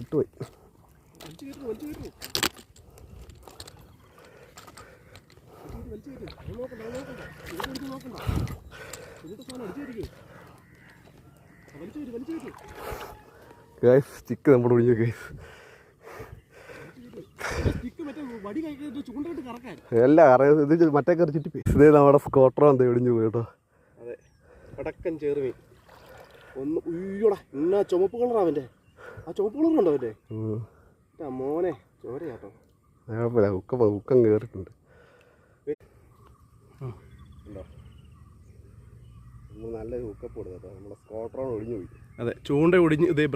ഇട്ടുപോയി. Stick നമ്മുടെ ഒഴിഞ്ഞു guys. അല്ല ഇത് മറ്റേ കയറി ചുറ്റിപ്പോയി. ഇതേ നമ്മുടെ സ്കോട്ടറോ എന്താ ഒടിഞ്ഞു പോയി കേട്ടോ. അതെ, പടക്കൻ ചേർമീൻ ഒന്ന്. ഉയ്യോടാ, ഇന്നാ ചുമപ്പ് കളറാ അവൻ്റെ. ആ ചുമപ്പ് കളറുണ്ടോ അവൻ്റെ? മോനെ ചോരയാട്ടോ. കുഴപ്പമില്ല, ഉക്കം കയറിയിട്ടുണ്ട്. നല്ലൊരു ഉക്കപ്പ് കൊടുത്തു കേട്ടോ. നമ്മുടെ സ്കോട്ടറോ ഒടിഞ്ഞു പോയി. അതെ, ചൂണ്ട ഒടിഞ്ഞ് ഇതേ